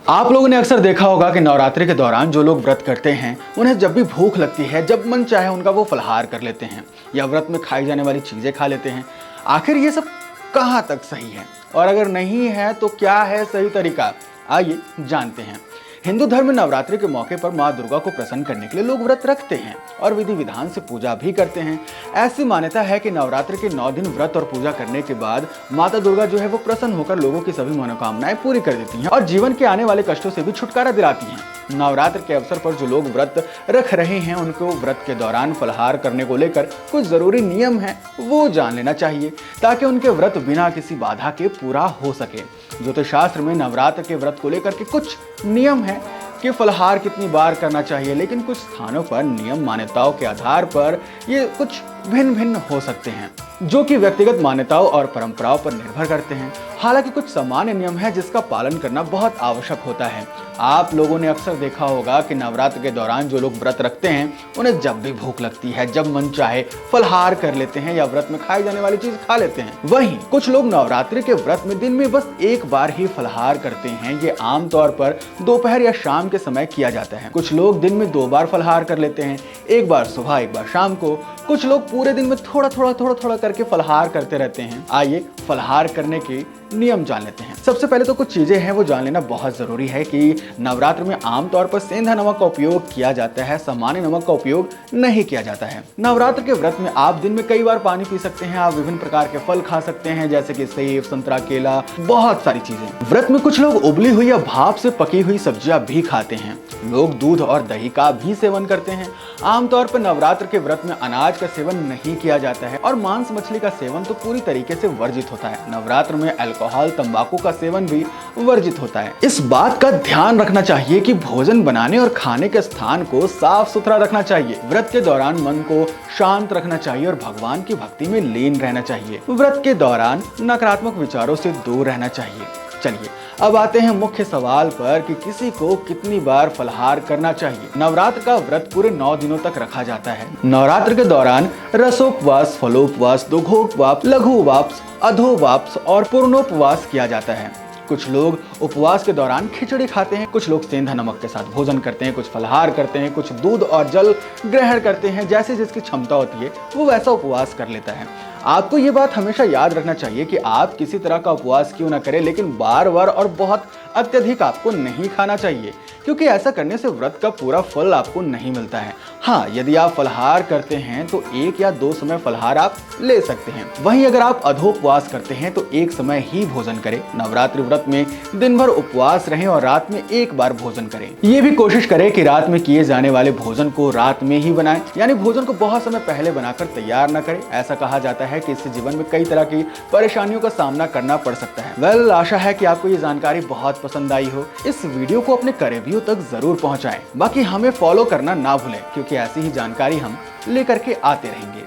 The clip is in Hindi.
आप लोगों ने अक्सर देखा होगा कि नवरात्रि के दौरान जो लोग व्रत करते हैं उन्हें जब भी भूख लगती है, जब मन चाहे उनका वो फलाहार कर लेते हैं या व्रत में खाई जाने वाली चीजें खा लेते हैं। आखिर ये सब कहाँ तक सही है और अगर नहीं है तो क्या है सही तरीका, आइए जानते हैं। हिंदू धर्म में नवरात्रि के मौके पर माँ दुर्गा को प्रसन्न करने के लिए लोग व्रत रखते हैं और विधि विधान से पूजा भी करते हैं। ऐसी मान्यता है कि नवरात्रि के 9 दिन व्रत और पूजा करने के बाद माता दुर्गा जो है वो प्रसन्न होकर लोगों की सभी मनोकामनाएं पूरी कर देती हैं और जीवन के आने वाले कष्टों से भी छुटकारा दिलाती हैं। नवरात्र के अवसर पर जो लोग व्रत रख रहे हैं उनको व्रत के दौरान फलाहार करने को लेकर कुछ जरूरी नियम हैं वो जान लेना चाहिए ताकि उनके व्रत बिना किसी बाधा के पूरा हो सके। ज्योतिष शास्त्र में नवरात्र के व्रत को लेकर के कुछ नियम है कि फलाहार कितनी बार करना चाहिए, लेकिन कुछ स्थानों पर नियम मान्यताओं के आधार पर ये कुछ भिन्न भिन्न हो सकते हैं जो कि व्यक्तिगत मान्यताओं और परंपराओं पर निर्भर करते हैं। हालांकि कुछ सामान्य नियम है जिसका पालन करना बहुत आवश्यक होता है। आप लोगों ने अक्सर देखा होगा कि नवरात्र के दौरान जो लोग व्रत रखते हैं उन्हें जब भी भूख लगती है, जब मन चाहे फलाहार कर लेते हैं या व्रत में खाई जाने वाली चीज खा लेते हैं। वहीं कुछ लोग नवरात्रि के व्रत में दिन में बस एक बार ही फलाहार करते हैं। ये आमतौर पर दोपहर या शाम के समय किया जाता है। कुछ लोग दिन में 2 बार फलाहार कर लेते हैं, एक बार सुबह एक बार शाम को। कुछ लोग पूरे दिन में थोड़ा थोड़ा करके फलाहार करते रहते हैं। आइए फलाहार करने के नियम जान लेते हैं। सबसे पहले तो कुछ चीजें हैं वो जान लेना बहुत जरूरी है कि नवरात्र में आमतौर पर सेंधा नमक का उपयोग किया जाता है, सामान्य नमक का उपयोग नहीं किया जाता है। नवरात्र के व्रत में आप दिन में कई बार पानी पी सकते हैं, आप विभिन्न प्रकार के फल खा सकते हैं जैसे कि सेब, संतरा, केला, बहुत सारी चीजें। व्रत में कुछ लोग उबली हुई या भाप से पकी हुई सब्जियां भी खाते हैं। लोग दूध और दही का भी सेवन करते हैं। आमतौर पर नवरात्र के व्रत में अनाज का सेवन नहीं किया जाता है और मांस मछली का सेवन तो पूरी तरीके से वर्जित होता है। नवरात्र में अल्कोहल, तंबाकू का सेवन भी वर्जित होता है। इस बात का ध्यान रखना चाहिए कि भोजन बनाने और खाने के स्थान को साफ सुथरा रखना चाहिए। व्रत के दौरान मन को शांत रखना चाहिए और भगवान की भक्ति में लीन रहना चाहिए। व्रत के दौरान नकारात्मक विचारों से दूर रहना चाहिए। चलिए अब आते हैं मुख्य सवाल पर कि किसी को कितनी बार फलाहार करना चाहिए। नवरात्र का व्रत पूरे 9 दिनों तक रखा जाता है। नवरात्र के दौरान रसोपवास, फलोपवास, दुघोपवास, लघुपवास, अधोपवास और पूर्णोपवास किया जाता है। कुछ लोग उपवास के दौरान खिचड़ी खाते हैं, कुछ लोग सेंधा नमक के साथ भोजन करते हैं, कुछ फलाहार करते हैं, कुछ दूध और जल ग्रहण करते हैं। जैसे जिसकी क्षमता होती है वो वैसा उपवास कर लेता है। आपको ये बात हमेशा याद रखना चाहिए कि आप किसी तरह का उपवास क्यों ना करें, लेकिन बार बार और बहुत अत्यधिक आपको नहीं खाना चाहिए क्योंकि ऐसा करने से व्रत का पूरा फल आपको नहीं मिलता है। हाँ, यदि आप फलाहार करते हैं तो 1 या 2 समय फलाहार आप ले सकते हैं। वहीं अगर आप अधोपवास करते हैं तो 1 समय ही भोजन करें। नवरात्रि व्रत में दिन भर उपवास रहें और रात में 1 बार भोजन करें। ये भी कोशिश करें कि रात में किए जाने वाले भोजन को रात में ही बनाएं, यानी भोजन को बहुत समय पहले बनाकर तैयार न करें। ऐसा कहा जाता है कि इससे जीवन में कई तरह की परेशानियों का सामना करना पड़ सकता है। आशा है कि आपको ये जानकारी बहुत पसंद आई हो। इस वीडियो को अपने करीबियों तक जरूर पहुंचाएं। बाकी हमें फॉलो करना ना भूलें क्योंकि ऐसी ही जानकारी हम लेकर के आते रहेंगे।